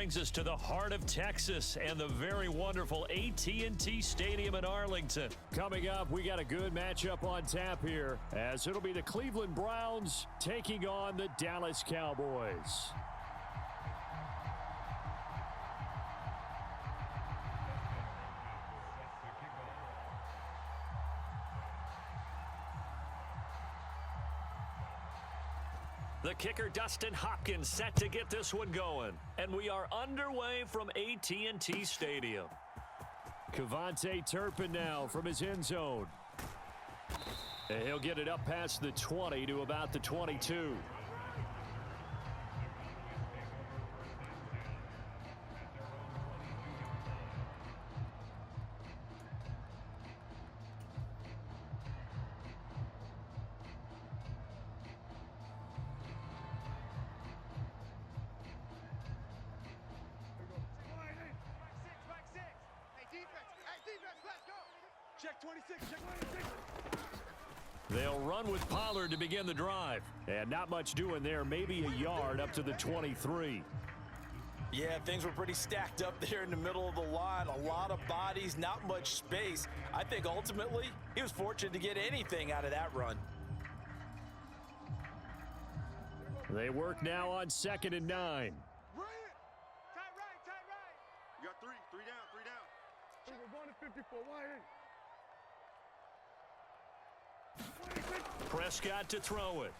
brings us to the heart of Texas and the very wonderful AT&T Stadium in Arlington. Coming up, we got a good matchup on tap here, as it'll be the Cleveland Browns taking on the Dallas Cowboys. The kicker, Dustin Hopkins, set to get this one going. And we are underway from AT&T Stadium. KaVontae Turpin now from his end zone. And he'll get it up past the 20 to about the 22. They'll run with Pollard to begin the drive. And not much doing there, maybe a yard up to the 23. Yeah, things were pretty stacked up there in the middle of the line. A lot of bodies, not much space. I think ultimately he was fortunate to get anything out of that run. They work now on 2nd and 9. Tight right. You got three down. We're going to 54, wide in. Prescott to throw it.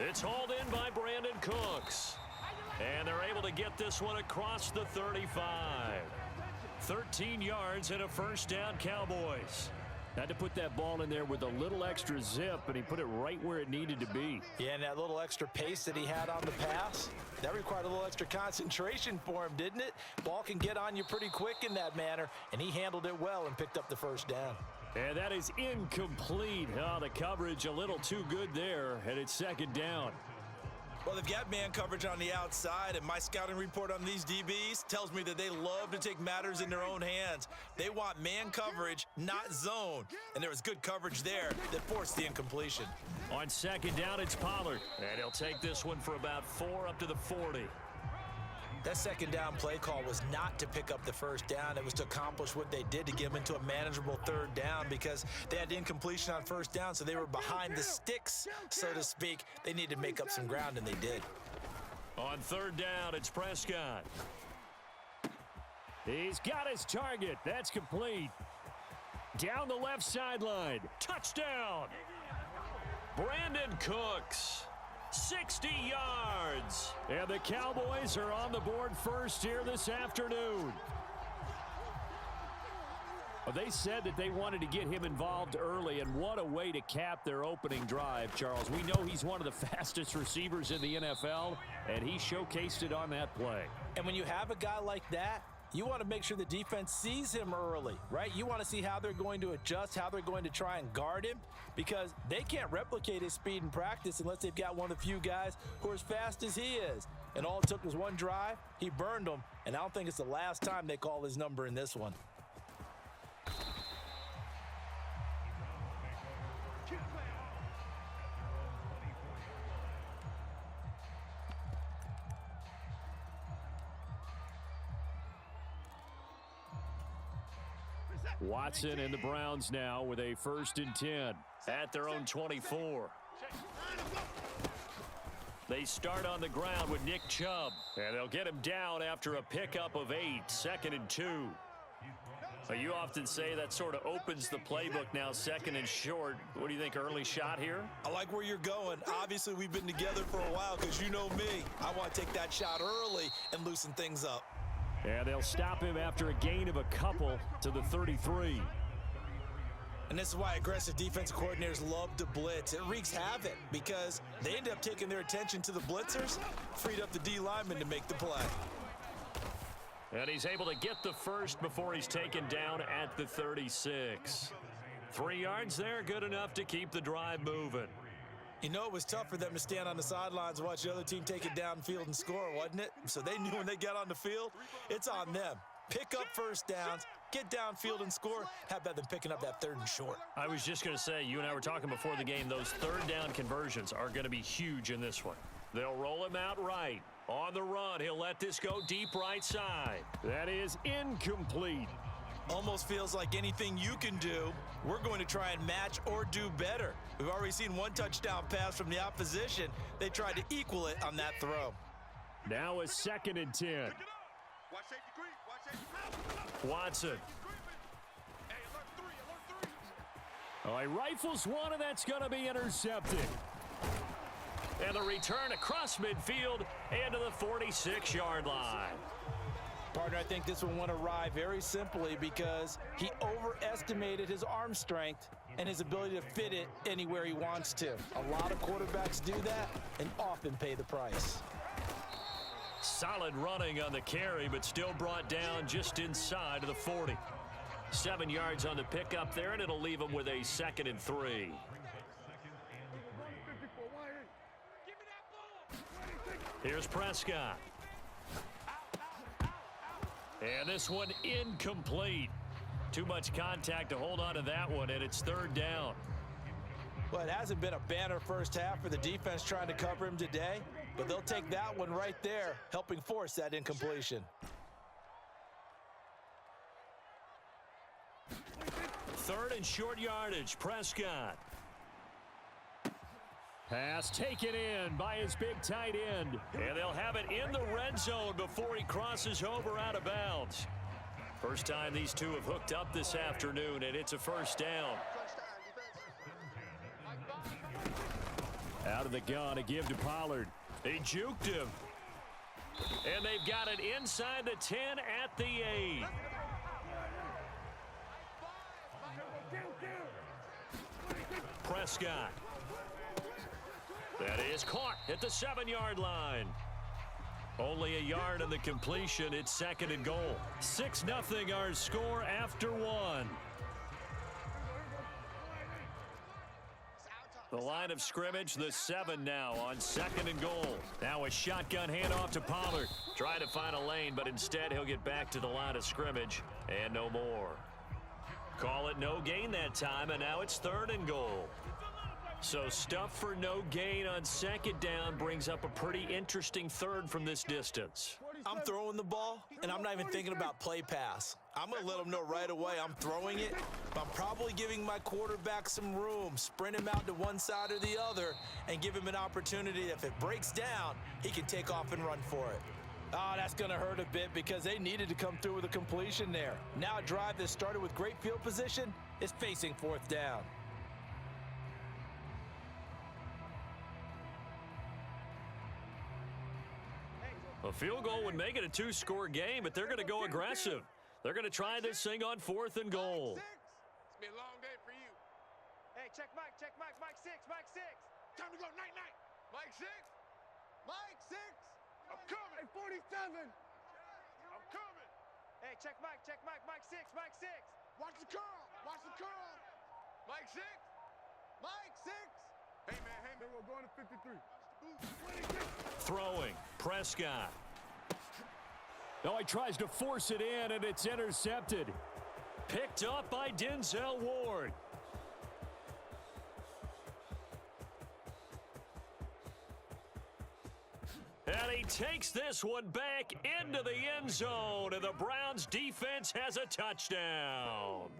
It's hauled in by Brandon Cooks. And they're able to get this one across the 35. 13 yards and a first down, Cowboys. Had to put that ball in there with a little extra zip, and he put it right where it needed to be. Yeah, and that little extra pace that he had on the pass, that required a little extra concentration for him, didn't it? Ball can get on you pretty quick in that manner, and he handled it well and picked up the first down. And that is incomplete. Oh, the coverage a little too good there, and it's 2nd down. Well, they've got man coverage on the outside, and my scouting report on these DBs tells me that they love to take matters in their own hands. They want man coverage, not zone. And there was good coverage there that forced the incompletion. On 2nd down, it's Pollard. And he'll take this one for about 4 up to the 40. That 2nd down play call was not to pick up the first down. It was to accomplish what they did, to get them into a manageable 3rd down, because they had incompletion on 1st down, so they were behind the sticks, so to speak. They needed to make up some ground, and they did. On 3rd down, it's Prescott. He's got his target. That's complete. Down the left sideline. Touchdown. Brandon Cooks. 60 yards. And the Cowboys are on the board first here this afternoon. Well, they said that they wanted to get him involved early, and what a way to cap their opening drive, Charles. We know he's one of the fastest receivers in the NFL, and he showcased it on that play. And when you have a guy like that, you want to make sure the defense sees him early, right? You want to see how they're going to adjust, how they're going to try and guard him, because they can't replicate his speed in practice unless they've got one of the few guys who are as fast as he is. And all it took was one drive. He burned them, and I don't think it's the last time they call his number in this one. Watson and the Browns now with a 1st and 10 at their own 24. They start on the ground with Nick Chubb, and they'll get him down after a pickup of 8, 2nd and 2. You often say that sort of opens the playbook now, 2nd and short. What do you think, early shot here? I like where you're going. Obviously, we've been together for a while because you know me. I want to take that shot early and loosen things up. And they'll stop him after a gain of a couple to the 33. And this is why aggressive defensive coordinators love to blitz. It wreaks havoc because they end up taking their attention to the blitzers, freed up the D lineman to make the play. And he's able to get the first before he's taken down at the 36. 3 yards there, good enough to keep the drive moving. You know, it was tough for them to stand on the sidelines and watch the other team take it downfield and score, wasn't it? So they knew when they got on the field, it's on them. Pick up first downs, get downfield and score. How about them picking up that 3rd and short? I was just going to say, you and I were talking before the game, those 3rd down conversions are going to be huge in this one. They'll roll him out right. On the run, he'll let this go deep right side. That is incomplete. Almost feels like anything you can do, we're going to try and match or do better. We've already seen one touchdown pass from the opposition. They tried to equal it on that throw. Now a 2nd and 10. Watch safety creep. Watch safety creep. Watson. Hey, alert three. Oh, he rifles one, and that's going to be intercepted. And the return across midfield and to the 46-yard line. Partner, I think this one went awry very simply because he overestimated his arm strength and his ability to fit it anywhere he wants to. A lot of quarterbacks do that and often pay the price. Solid running on the carry, but still brought down just inside of the 40. 7 yards on the pickup there, and it'll leave him with a 2nd and 3. Here's Prescott. And this one incomplete. Too much contact to hold on to that one, and it's 3rd down. Well, it hasn't been a banner first half for the defense trying to cover him today, but they'll take that one right there, helping force that incompletion. 3rd and short yardage, Prescott. Pass taken in by his big tight end. And they'll have it in the red zone before he crosses over out of bounds. First time these two have hooked up this afternoon, and it's a 1st down. Out of the gun to give to Pollard. He juked him. And they've got it inside the 10 at the 8. Prescott. That is caught at the 7-yard line. Only a yard on the completion. It's 2nd and goal. 6-0 our score after 1. The line of scrimmage, the 7 now on 2nd and goal. Now a shotgun handoff to Pollard. Trying to find a lane, but instead he'll get back to the line of scrimmage and no more. Call it no gain that time, and now it's 3rd and goal. So stuff for no gain on 2nd down brings up a pretty interesting 3rd from this distance. I'm throwing the ball, and I'm not even thinking about play pass. I'm going to let them know right away I'm throwing it, but I'm probably giving my quarterback some room, sprint him out to one side or the other, and give him an opportunity. If it breaks down, he can take off and run for it. Oh, that's going to hurt a bit because they needed to come through with a completion there. Now a drive that started with great field position is facing 4th down. A field goal would make it a 2-score game, but they're going to go aggressive. They're going to try this thing on 4th and goal. It's been a long day for you. Hey, check Mike, Mike 6. Time to go, night. Mike 6. I'm coming. Hey, 47. I'm coming. Hey, check Mike 6. Watch the curl. Mike 6. Hey, man, we're going to 53. Throwing, Prescott. Oh, he tries to force it in, and it's intercepted. Picked up by Denzel Ward. And he takes this one back into the end zone, and the Browns defense has a touchdown.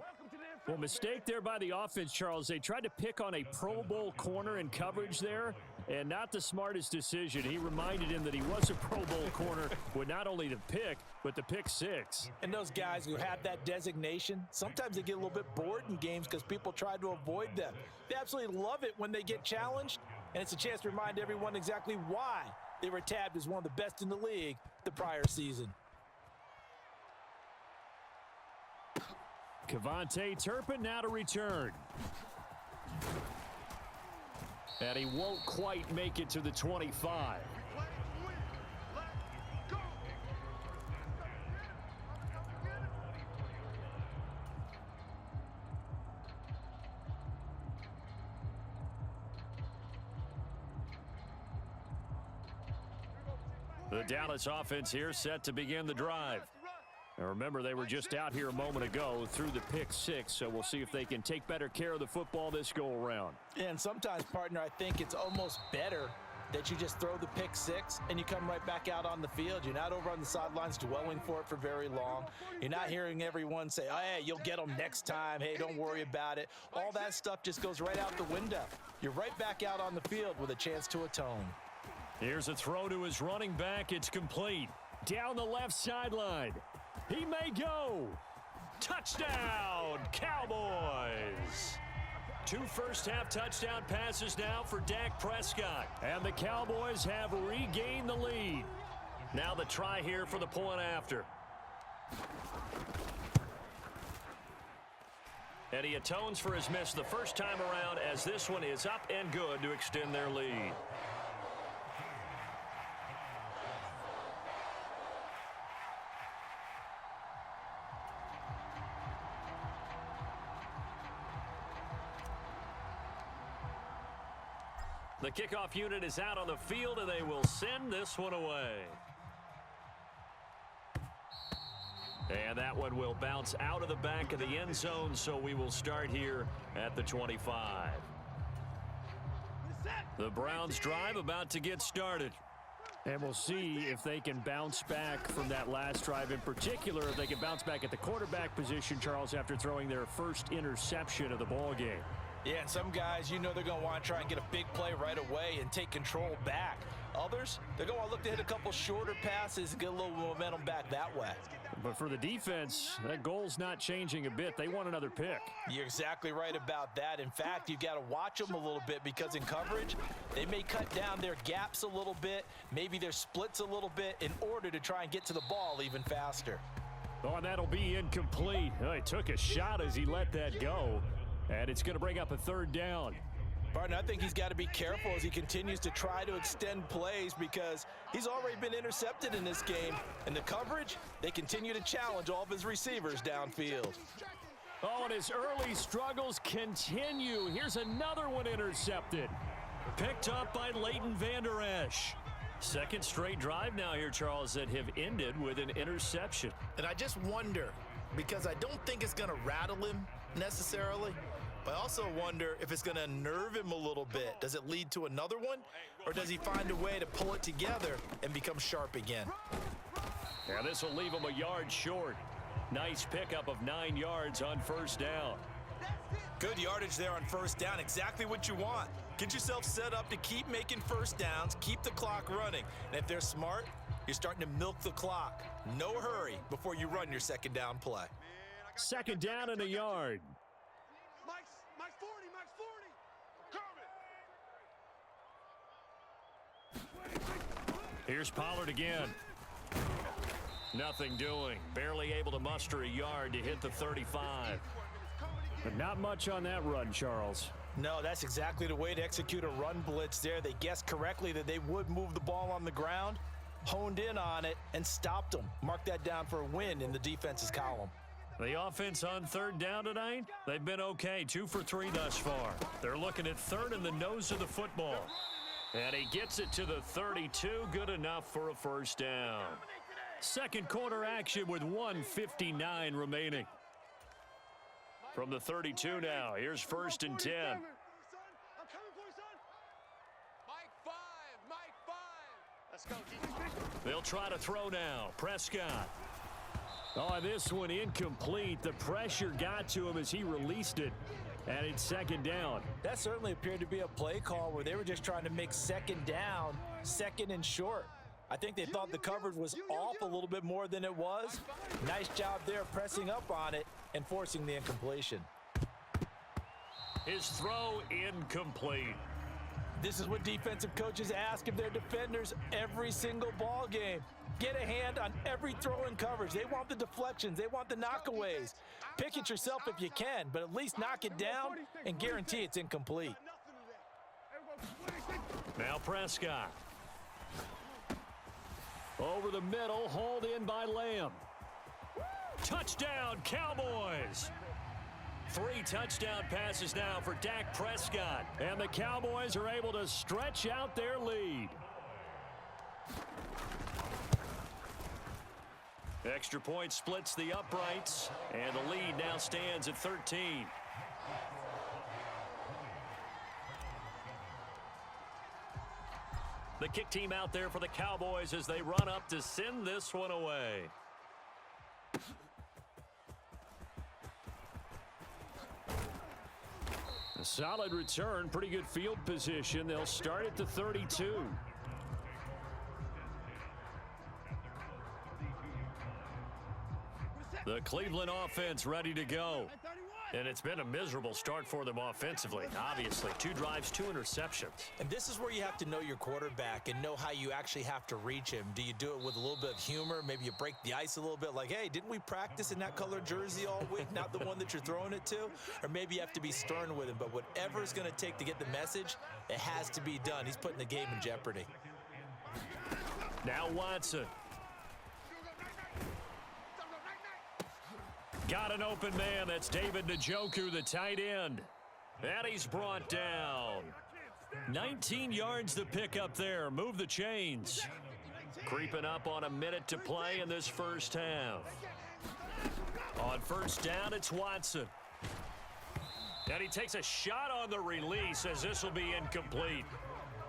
Well, mistake there by the offense, Charles. They tried to pick on a Pro Bowl corner in coverage there, and not the smartest decision. He reminded him that he was a Pro Bowl corner with not only the pick, but the pick 6. And those guys who have that designation, sometimes they get a little bit bored in games because people try to avoid them. They absolutely love it when they get challenged, and it's a chance to remind everyone exactly why they were tabbed as one of the best in the league the prior season. KaVontae Turpin now to return. And he won't quite make it to the 25. The Dallas offense here set to begin the drive. And remember, they were just out here a moment ago through the pick 6, so we'll see if they can take better care of the football this go-around. And sometimes, partner, I think it's almost better that you just throw the pick six and you come right back out on the field. You're not over on the sidelines dwelling for it for very long. You're not hearing everyone say, oh, hey, you'll get them next time. Hey, don't worry about it. All that stuff just goes right out the window. You're right back out on the field with a chance to atone. Here's a throw to his running back. It's complete. Down the left sideline. He may go. Touchdown, Cowboys. 2 first-half touchdown passes now for Dak Prescott. And the Cowboys have regained the lead. Now the try here for the point after. And he atones for his miss the first time around, as this one is up and good to extend their lead. The kickoff unit is out on the field, and they will send this one away. And that one will bounce out of the back of the end zone, so we will start here at the 25. The Browns drive about to get started. And we'll see if they can bounce back from that last drive in particular, if they can bounce back at the quarterback position, Charles, after throwing their first interception of the ball game. Yeah, and some guys, you know they're going to want to try and get a big play right away and take control back. Others, they're going to want to look to hit a couple shorter passes and get a little momentum back that way. But for the defense, that goal's not changing a bit. They want another pick. You're exactly right about that. In fact, you've got to watch them a little bit because in coverage, they may cut down their gaps a little bit, maybe their splits a little bit in order to try and get to the ball even faster. Oh, and that'll be incomplete. Oh, he took a shot as he let that go. And it's going to bring up a third down. Barton, I think he's got to be careful as he continues to try to extend plays because he's already been intercepted in this game. And the coverage, they continue to challenge all of his receivers downfield. Oh, and his early struggles continue. Here's another one intercepted. Picked up by Leighton Vander Esch. Second straight drive now here, Charles, that have ended with an interception. And I just wonder, because I don't think it's going to rattle him necessarily, but I also wonder if it's going to nerve him a little bit. Does it lead to another one, or does he find a way to pull it together and become sharp again? Yeah, this will leave him a yard short. Nice pickup of 9 yards on first down. Good yardage there on first down. Exactly what you want. Get yourself set up to keep making first downs, keep the clock running. And if they're smart, you're starting to milk the clock. No hurry before you run your second down play. Second down and a yard. Mike's 40, Mike's 40. Here's Pollard again. Nothing doing. Barely able to muster a yard to hit the 35. But not much on that run, Charles. No, that's exactly the way to execute a run blitz there. They guessed correctly that they would move the ball on the ground, honed in on it, and stopped them. Mark that down for a win in the defense's column. The offense on third down tonight, they've been okay, 2 for 3 thus far. They're looking at third in the nose of the football. And he gets it to the 32, good enough for a first down. Second quarter action with 1:59 remaining. From the 32 now, here's first and 10. I'm coming for you, son. Mike 5, Mike 5. Let's go, D. They'll try to throw now. Prescott. Oh, this one incomplete. The pressure got to him as he released it. And it's second down. That certainly appeared to be a play call where they were just trying to make second down, second and short. I think they thought the coverage was off a little bit more than it was. Nice job there pressing up on it and forcing the incompletion. His throw incomplete. This is what defensive coaches ask of their defenders every single ball game. Get a hand on every throw in coverage. They want the deflections. They want the knockaways. Pick it yourself if you can, but at least knock it down and guarantee it's incomplete. Now Prescott. Over the middle, hauled in by Lamb. Touchdown, Cowboys! 3 touchdown passes now for Dak Prescott. And the Cowboys are able to stretch out their lead. Extra point splits the uprights, and the lead now stands at 13. The kick team out there for the Cowboys as they run up to send this one away. A solid return, pretty good field position. They'll start at the 32. The Cleveland offense ready to go. And it's been a miserable start for them offensively. Obviously, 2 drives, 2 interceptions. And this is where you have to know your quarterback and know how you actually have to reach him. Do you do it with a little bit of humor? Maybe you break the ice a little bit like, hey, didn't we practice in that color jersey all week? Not the one that you're throwing it to? Or maybe you have to be stern with him. But whatever it's going to take to get the message, it has to be done. He's putting the game in jeopardy. Now Watson. Got an open man. That's David Njoku, the tight end. And he's brought down. 19 yards to pick up there. Move the chains. Creeping up on a minute to play in this first half. On first down, it's Watson. And he takes a shot on the release as this will be incomplete.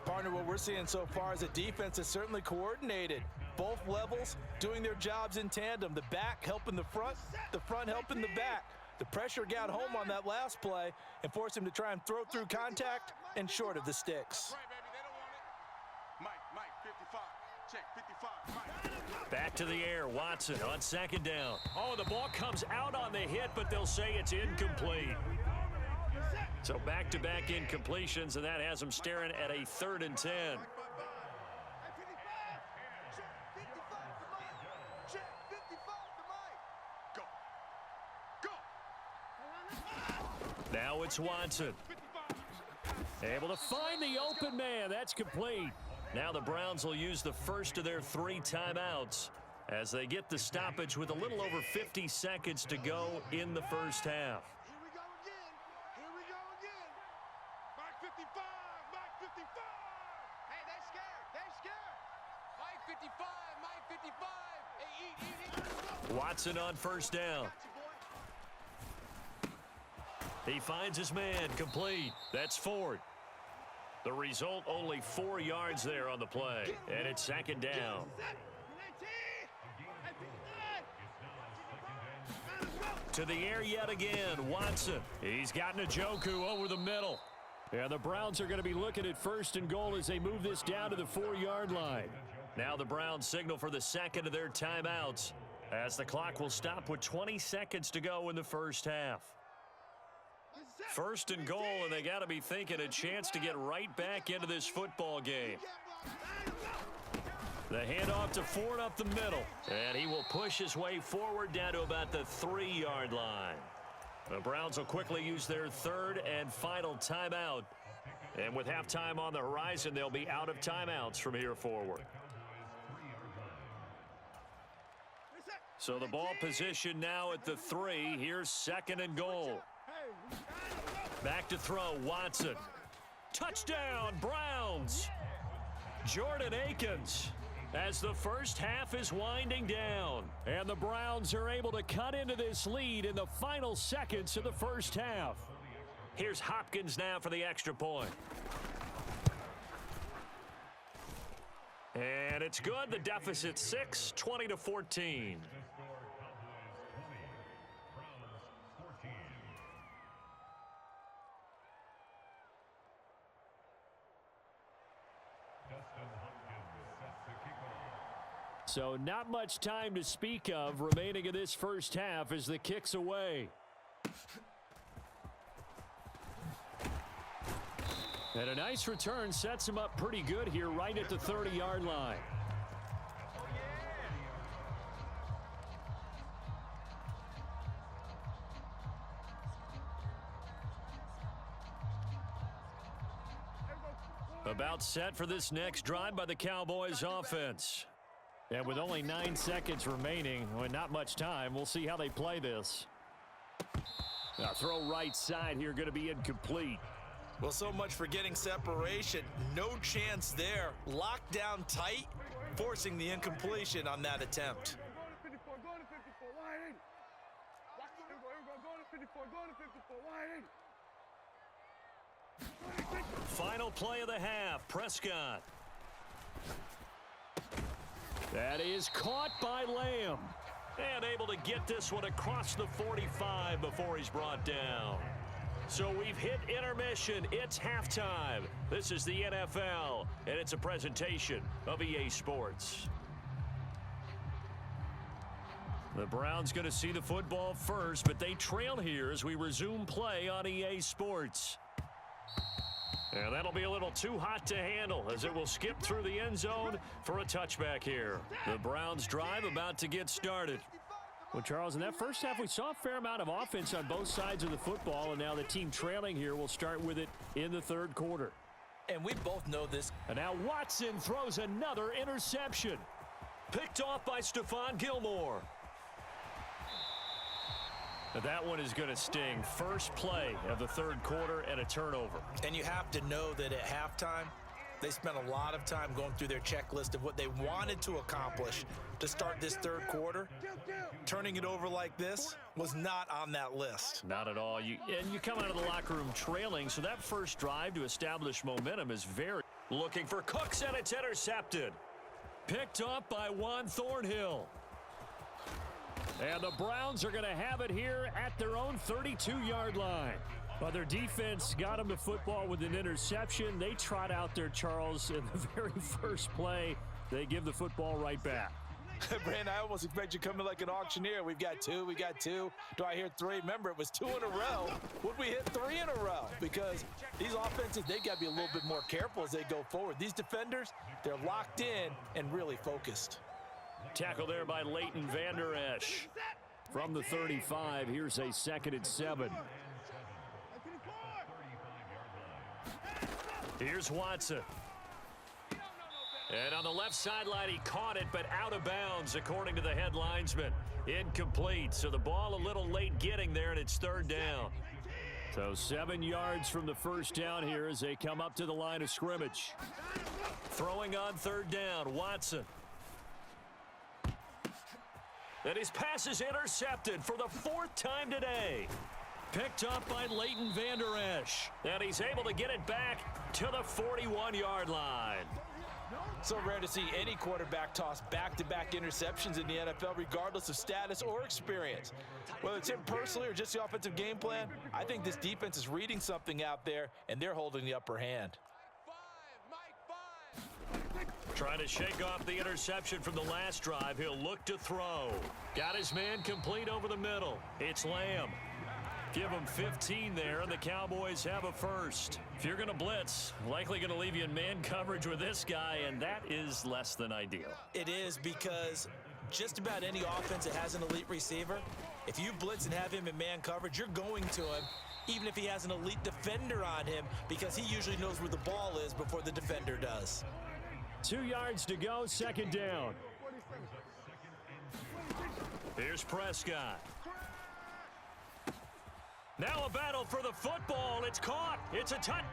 Partner, what we're seeing so far is the defense is certainly coordinated. Both levels doing their jobs in tandem. The back helping the front helping the back. The pressure got home on that last play and forced him to try and throw through contact and short of the sticks. Mike, 55. Check, 55. Back to the air, Watson on second down. Oh, the ball comes out on the hit, but they'll say it's incomplete. So back-to-back incompletions, and that has them staring at a 3rd and 10. Now it's Watson. Able to find the open man. That's complete. Now the Browns will use the first of their 3 timeouts as they get the stoppage with a little over 50 seconds to go in the first half. Here we go again. Mike 55. Mike 55. Hey, they're scared. They're scared. Mike 55. Mike 55. Hey, eat. Watson on first down. He finds his man, complete. That's Ford. The result, only 4 yards there on the play, and it's second down. To the air yet again, Watson. He's got Njoku over the middle. And the Browns are going to be looking at 1st and goal as they move this down to the 4-yard line. Now the Browns signal for the second of their timeouts as the clock will stop with 20 seconds to go in the first half. 1st and goal, and they got to be thinking a chance to get right back into this football game. The handoff to Ford up the middle, and he will push his way forward down to about the 3-yard line. The Browns will quickly use their 3rd and final timeout, and with halftime on the horizon, they'll be out of timeouts from here forward. So the ball position now at the 3. Here's 2nd and goal. Back to throw, Watson. Touchdown, Browns. Jordan Akins as the first half is winding down. And the Browns are able to cut into this lead in the final seconds of the first half. Here's Hopkins now for the extra point. And it's good. The deficit 6, 20-14. So not much time to speak of remaining in this first half as the kick's away. And a nice return sets him up pretty good here right at the 30-yard line. About set for this next drive by the Cowboys offense. And with only 9 seconds remaining, well, not much time, we'll see how they play this. Now throw right side here, going to be incomplete. Well, so much for getting separation. No chance there. Locked down tight, forcing the incompletion on that attempt. Go to 54. Go to 54. Wide in. Here we go. Go to 54. Go to 54. Wide in. Final play of the half, Prescott. That is caught by Lamb. And able to get this one across the 45 before he's brought down. So we've hit intermission. It's halftime. This is the NFL, and it's a presentation of EA Sports. The Browns going to see the football first, but they trail here as we resume play on EA Sports. And that'll be a little too hot to handle as it will skip through the end zone for a touchback here. The Browns drive about to get started. Well, Charles, in that first half, we saw a fair amount of offense on both sides of the football, and now the team trailing here will start with it in the third quarter. And we both know this. And now Watson throws another interception. Picked off by Stephon Gilmore. Now that one is going to sting. First play of the third quarter and a turnover. And you have to know that at halftime, they spent a lot of time going through their checklist of what they wanted to accomplish to start this third quarter. Turning it over like this was not on that list. Not at all. You come out of the locker room trailing, so that first drive to establish momentum is very... Looking for Cooks, and it's intercepted. Picked up by Juan Thornhill. And the Browns are going to have it here at their own 32-yard line. Well, their defense got them the football with an interception. They trot out there, Charles, in the very first play. They give the football right back. Brandon, I almost expect you coming like an auctioneer. We've got two. Do I hear three? Remember, it was two in a row. Would we hit three in a row? Because these offenses, they got to be a little bit more careful as they go forward. These defenders, they're locked in and really focused. Tackle there by Leighton Vander Esch. From the 35, here's a 2nd and 7. Here's Watson. And on the left sideline, he caught it, but out of bounds, according to the head linesman. Incomplete, so the ball a little late getting there, and it's third down. So 7 yards from the first down here as they come up to the line of scrimmage. Throwing on third down, Watson. And his pass is intercepted for the 4th time today. Picked up by Leighton Vander Esch. And he's able to get it back to the 41-yard line. So rare to see any quarterback toss back-to-back interceptions in the NFL, regardless of status or experience. Whether it's him personally or just the offensive game plan, I think this defense is reading something out there, and they're holding the upper hand. Trying to shake off the interception from the last drive. He'll look to throw. Got his man complete over the middle. It's Lamb. Give him 15 there, and the Cowboys have a first. If you're going to blitz, likely going to leave you in man coverage with this guy, and that is less than ideal. It is, because just about any offense that has an elite receiver, if you blitz and have him in man coverage, you're going to him, even if he has an elite defender on him, because he usually knows where the ball is before the defender does. 2 yards to go, 2nd down. Here's Prescott. Now a battle for the football. It's caught. It's a touch.